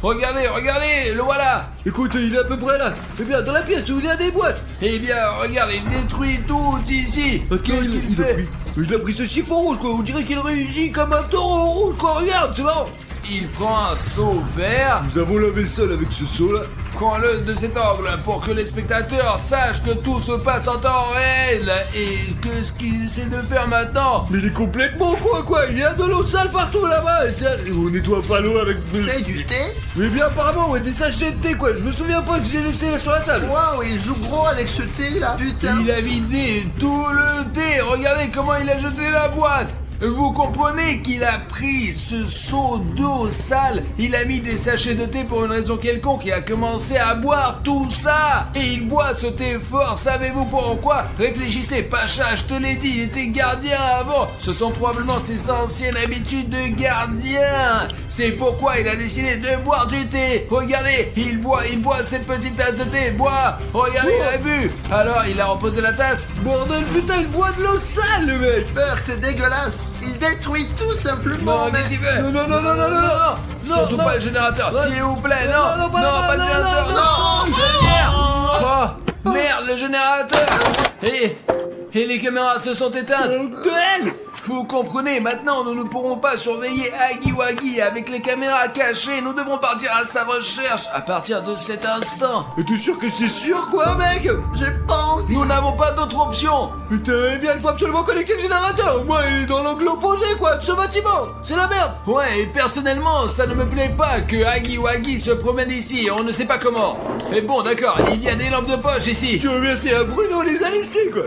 S6: Regardez, le voilà.
S5: Écoute, il est à peu près là. Eh bien, dans la pièce où il y a des boîtes.
S6: Eh bien, regarde, il détruit tout ici. Qu'est-ce qu'il fait?
S5: Il a pris ce chiffon rouge, quoi. On dirait qu'il réagit comme un taureau rouge, quoi. Regarde, c'est marrant.
S6: il prend un seau vert,
S5: Nous avons lavé le sol avec ce seau-là.
S6: prends-le de cet angle pour que les spectateurs sachent que tout se passe en temps réel. Et qu'est-ce qu'il essaie de faire maintenant?
S5: Mais il est complètement quoi. Il y a de l'eau sale partout là-bas. Et ça, on nettoie pas l'eau avec...
S4: C'est du thé?
S5: Mais bien apparemment, ouais, des sachets de thé quoi. Je me souviens pas que j'ai laissé sur la table.
S4: Waouh, il joue gros avec ce thé là, putain.
S6: Il a vidé tout le thé. Regardez comment il a jeté la boîte. Vous comprenez qu'il a pris ce seau d'eau sale, il a mis des sachets de thé pour une raison quelconque et a commencé à boire tout ça. Et il boit ce thé fort, savez-vous pourquoi? Réfléchissez, Pacha, je te l'ai dit, il était gardien avant. Ce sont probablement ses anciennes habitudes de gardien. C'est pourquoi il a décidé de boire du thé. Regardez, il boit cette petite tasse de thé, boit. Regardez, il a bu. Alors, il a reposé la tasse.
S5: Bordel, putain, il boit de l'eau sale le mec.
S4: Bert, c'est dégueulasse. Il détruit tout simplement.
S6: Non, qu'est-ce qu'il fait?
S5: Non.
S6: Surtout
S5: non.
S6: pas le générateur,
S5: Non.
S6: s'il vous plaît,
S5: Non,
S6: non,
S5: pas
S6: le générateur, Oh, merde, le générateur. Et les caméras se sont éteintes.
S5: Bordel.
S6: Vous comprenez, maintenant nous ne pourrons pas surveiller Aggy Waggy avec les caméras cachées. Nous devons partir à sa recherche à partir de cet instant.
S5: Et t'es sûr que c'est sûr quoi mec?
S4: J'ai pas envie.
S6: Nous n'avons pas d'autre option.
S5: Putain, eh bien il faut absolument connecter le générateur. Moi il est dans l'angle opposé quoi de ce bâtiment. C'est la merde.
S6: Ouais, et personnellement, ça ne me plaît pas que Aggy Waggy se promène ici, on ne sait pas comment. Mais bon, d'accord, il y a des lampes de poche ici.
S5: Tu veux bien, c'est à Bruno les a laissés quoi.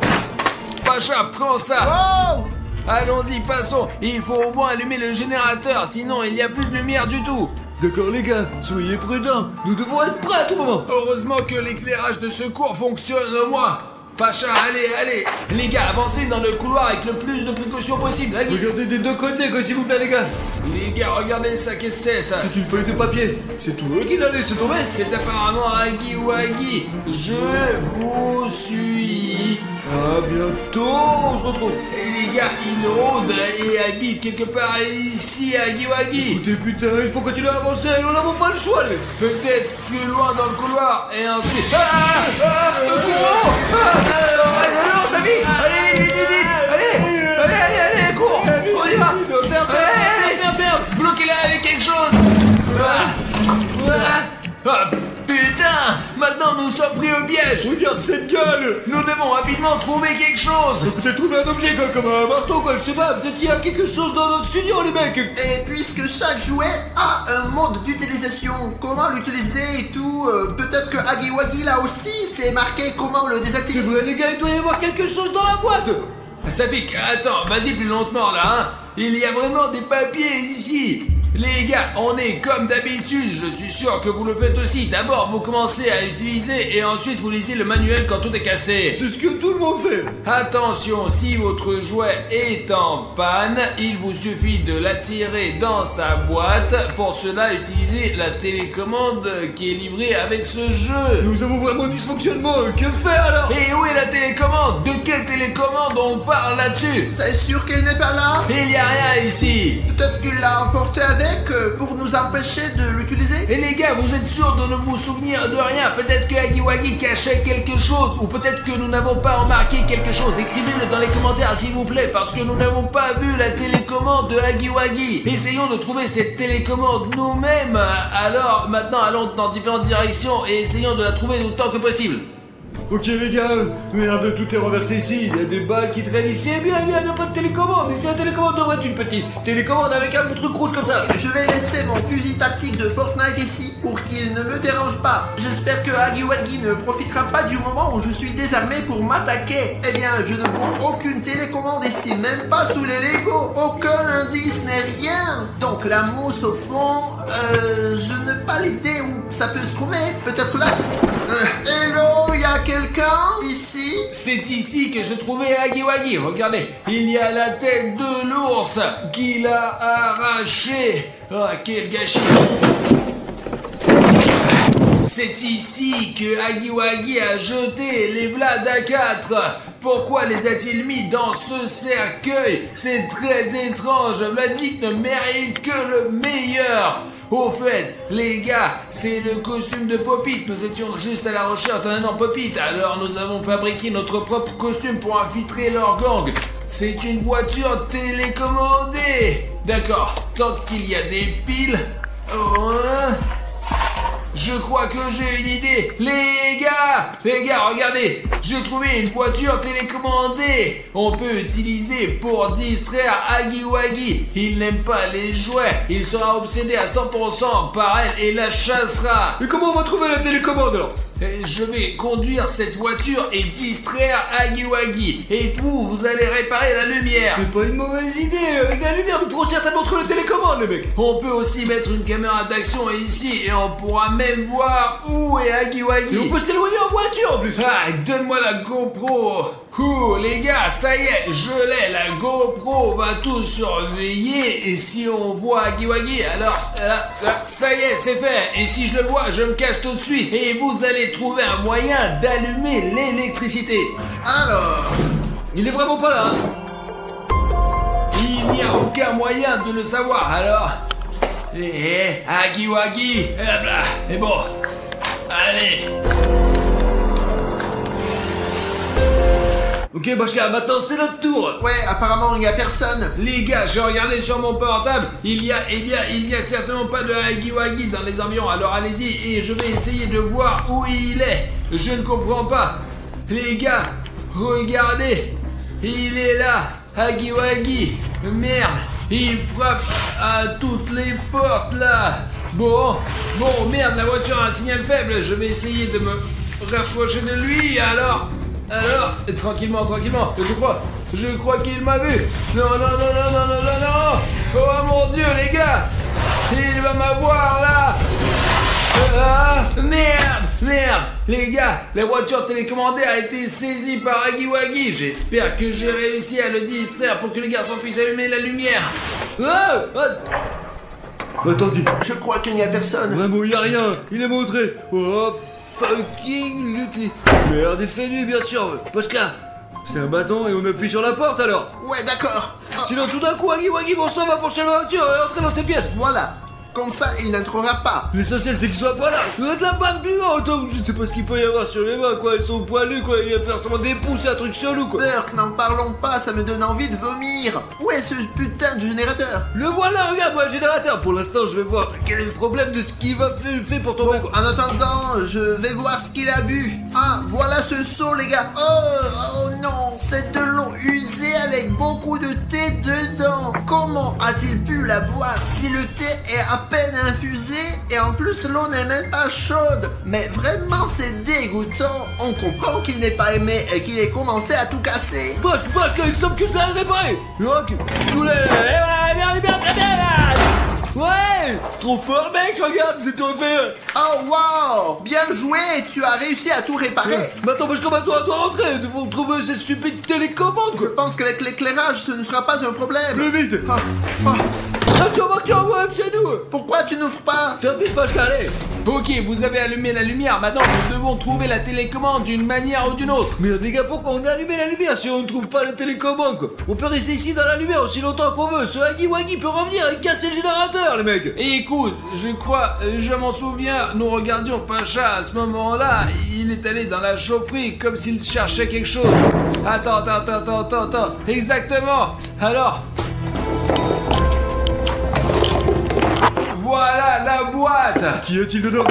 S6: Pacha, prends ça.
S4: Oh,
S6: Allons-y, passons. Il faut au moins allumer le générateur, sinon il n'y a plus de lumière du tout.
S5: D'accord les gars, soyez prudents. Nous devons être prêts à tout moment.
S6: Heureusement que l'éclairage de secours fonctionne au moins. Pacha, allez. Les gars, avancez dans le couloir avec le plus de précautions possible. Aggy.
S5: Regardez des deux côtés quoi s'il vous plaît les gars.
S6: Les gars, regardez ça, qu'est-ce que c'est ça?
S5: C'est une feuille de papier. C'est tout eux qui l'a laissé tomber.
S6: C'est apparemment Aggy Waggy. Je vous suis.
S5: À bientôt, on se retrouve.
S6: Et les gars, il rôde et habite quelque part ici à Aggy Waggy.
S5: Écoutez putain, il faut continuer à avancer, nous n'avons pas le choix les.
S6: Peut-être plus loin dans le couloir et ensuite...
S5: Alors, Samy, allez, cours. On y va.
S6: Allez, bloquez-la avec quelque chose. Putain, maintenant nous sommes pris au piège.
S5: Regarde cette gueule.
S6: Nous devons rapidement trouver quelque chose.
S5: Peut-être trouver un objet quoi, comme un marteau quoi, je sais pas. Peut-être qu'il y a quelque chose dans notre studio les mecs.
S4: et puisque chaque jouet a un mode d'utilisation, comment l'utiliser et tout, peut-être que Aggy Waggy là aussi, c'est marqué comment le
S5: C'est
S4: désactiver.
S5: vrai les gars, il doit y avoir quelque chose dans la boîte.
S6: Ça pique, attends, vas-y plus lentement là, hein. Il y a vraiment des papiers ici. Les gars, on est comme d'habitude, je suis sûr que vous le faites aussi. D'abord, vous commencez à utiliser et ensuite vous lisez le manuel quand tout est cassé.
S5: C'est ce que tout le monde fait.
S6: Attention, si votre jouet est en panne, il vous suffit de l'attirer dans sa boîte. Pour cela, utilisez la télécommande qui est livrée avec ce jeu.
S5: Nous avons vraiment un dysfonctionnement, que faire alors?
S6: Et où est la télécommande? De quelle télécommande on parle là-dessus?
S4: C'est sûr qu'elle n'est pas là.
S6: Il n'y a rien ici.
S4: Peut-être qu'il l'a emporté avec pour nous empêcher de l'utiliser.
S6: Et les gars, vous êtes sûrs de ne vous souvenir de rien? Peut-être que Aggy Waggy cachait quelque chose, ou peut-être que nous n'avons pas remarqué quelque chose. Écrivez-le dans les commentaires s'il vous plaît, parce que nous n'avons pas vu la télécommande de Aggy Waggy. Essayons de trouver cette télécommande nous-mêmes. Alors maintenant allons dans différentes directions et essayons de la trouver autant que possible.
S5: Ok les gars, merde, tout est renversé ici, il y a des balles qui traînent ici, eh bien il n'y a pas de télécommande, ici la télécommande devrait être une petite télécommande avec un truc rouge comme ça.
S4: Je vais laisser mon fusil tactique de Fortnite ici pour qu'il ne me dérange pas. J'espère que Aggy Waggy ne profitera pas du moment où je suis désarmé pour m'attaquer. Eh bien, je ne vois aucune télécommande ici, même pas sous les Lego. Aucun indice n'est rien. Donc la mousse au fond, je n'ai pas l'idée où ça peut se trouver. Peut-être là. Hello, y a quelqu'un ici?
S6: C'est ici que se trouvait Aggy Waggy. Regardez, il y a la tête de l'ours qu'il a arrachée. Oh, quel gâchis. C'est ici que Aggy Waggy a jeté les Vlad A4. Pourquoi les a-t-il mis dans ce cercueil? C'est très étrange. Vladik ne mérite que le meilleur. Au fait, les gars, c'est le costume de Popit. Nous étions juste à la recherche d'un énorme Popit. Alors nous avons fabriqué notre propre costume pour infiltrer leur gang. C'est une voiture télécommandée. D'accord, tant qu'il y a des piles... Je crois que j'ai une idée. Les gars, regardez. J'ai trouvé une voiture télécommandée. On peut utiliser pour distraire Huggy Wuggy. Il n'aime pas les jouets. Il sera obsédé à 100% par elle et la chassera.
S5: Et comment on va trouver la télécommande alors?
S6: Je vais conduire cette voiture et distraire Huggy Wuggy. Et vous allez réparer la lumière.
S5: C'est pas une mauvaise idée. Avec la lumière, nous pourrons certainement trouver la télécommande, les mecs.
S6: On peut aussi mettre une caméra d'action ici et on pourra même voir où est Huggy Wuggy.
S5: Et on peut s'éloigner en voiture en plus.
S6: Ah, donne-moi la GoPro. Cool, les gars, ça y est, je l'ai. La GoPro va tout surveiller. Et si on voit Huggy Wuggy, alors là, ça y est, c'est fait. Et si je le vois, je me cache tout de suite. Et vous allez trouver un moyen d'allumer l'électricité.
S4: Alors,
S5: Il est vraiment pas là, hein.
S6: Il n'y a aucun moyen de le savoir, alors... Huggy Wuggy, hop là, et bon, allez.
S5: Ok, Bashka, maintenant c'est notre tour.
S4: ouais, apparemment il n'y a personne.
S6: Les gars, j'ai regardé sur mon portable, il y a certainement pas de Huggy Wuggy dans les environs, alors allez-y et je vais essayer de voir où il est. Je ne comprends pas. Les gars, regardez, il est là, Huggy Wuggy. Merde, il frappe à toutes les portes là. Bon, merde, la voiture a un signal faible, je vais essayer de me rapprocher de lui, alors, tranquillement, je crois qu'il m'a vu. Non. Oh mon Dieu, les gars, il va m'avoir là. Ah, merde, les gars, la voiture télécommandée a été saisie par Huggy Wuggy. J'espère que j'ai réussi à le distraire pour que les garçons puissent allumer la lumière.
S5: Attendez.
S4: Je crois qu'il n'y a personne.
S5: Vraiment, y a rien. Il est montré. Oh, fucking Lucky. Merde, il fait nuit, bien sûr. Bashka, c'est un bâton et on appuie sur la porte alors.
S4: Ouais, d'accord. Oh,
S5: Sinon, tout d'un coup, Huggy Wuggy, bon sang, va pencher la voiture et entrer dans ses pièces.
S4: voilà. Comme ça, il n'entrera pas.
S5: L'essentiel, c'est qu'il soit pas là. On a de la bave du vent. Je sais pas ce qu'il peut y avoir sur les mains, quoi. Elles sont poilues, quoi. Il va faire seulement des pouces, un truc chelou, quoi.
S4: Burk, n'en parlons pas, ça me donne envie de vomir. Où est ce putain de générateur?
S5: Le voilà, regarde, moi, le générateur. Pour l'instant, je vais voir quel est le problème de ce qu'il va faire pour tomber, quoi.
S4: En attendant, je vais voir ce qu'il a bu. Ah, voilà ce seau, les gars. Oh non, c'est de l'eau usée avec beaucoup de thé dedans. Comment a-t-il pu la boire si le thé est à peine infusé et en plus l'eau n'est même pas chaude? Mais vraiment, c'est dégoûtant. On comprend qu'il n'est pas aimé et qu'il ait commencé à tout casser.
S5: Bashka, il semble que je l'ai réparé. Ok. Ouais, trop fort, mec, regarde, c'est tout fait.
S4: Oh wow, bien joué, tu as réussi à tout réparer.
S5: Maintenant, Bashka, on doit rentrer. Il faut trouver cette stupide télécommande,
S4: Je
S5: quoi.
S4: pense qu'avec l'éclairage, ce ne sera pas un problème.
S5: Plus vite.
S4: Oh.
S5: Marqueur, ouais, c'est nous.
S4: Pourquoi tu n'ouvres pas?
S5: Ferme vite, Bashka, allez.
S6: Ok, vous avez allumé la lumière, maintenant nous devons trouver la télécommande d'une manière ou d'une autre.
S5: Merde, les gars, pourquoi on a allumé la lumière si on ne trouve pas la télécommande, quoi? On peut rester ici dans la lumière aussi longtemps qu'on veut. Ce Huggy Wuggy peut revenir et casser le générateur, les mecs.
S6: Et écoute, je m'en souviens, nous regardions Pacha à ce moment-là, il est allé dans la chaufferie comme s'il cherchait quelque chose. Attends, exactement. Alors... Voilà la boîte.
S5: Qu'y a-t-il dedans?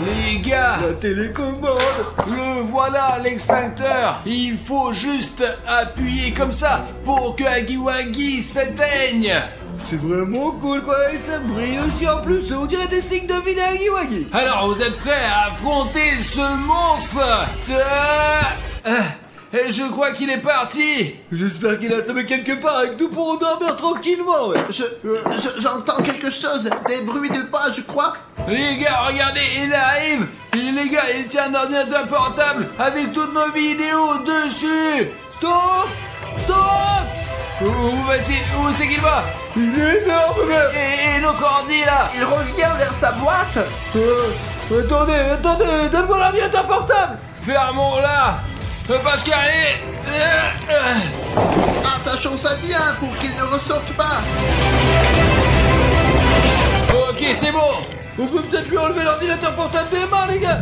S6: Les gars,
S5: La télécommande.
S6: le voilà l'extincteur. Il faut juste appuyer comme ça pour que Huggy Wuggy s'éteigne.
S5: C'est vraiment cool, quoi. Et ça brille aussi en plus. On dirait des signes de vie d'Huggy Wuggy.
S6: Alors vous êtes prêts à affronter ce monstre? Et je crois qu'il est parti.
S5: J'espère qu'il a assommé quelque part et que nous pourrons dormir tranquillement, ouais.
S4: J'entends quelque chose, des bruits de pas, je crois.
S6: Les gars, regardez, il arrive. Et les gars, il tient un ordinateur portable avec toutes nos vidéos dessus.
S5: Stop.
S6: Où va-t-il? Où c'est qu'il va?
S5: Il est énorme, mec.
S6: Et notre ordi là?
S4: Il revient vers sa boîte.
S5: Attendez, donne-moi l'ordinateur portable.
S6: Fermons-la. Pascal,
S4: Attachons ça bien pour qu'il ne ressorte pas.
S6: ok, c'est bon.
S5: On peut peut-être lui enlever l'ordinateur portable des mains, les gars.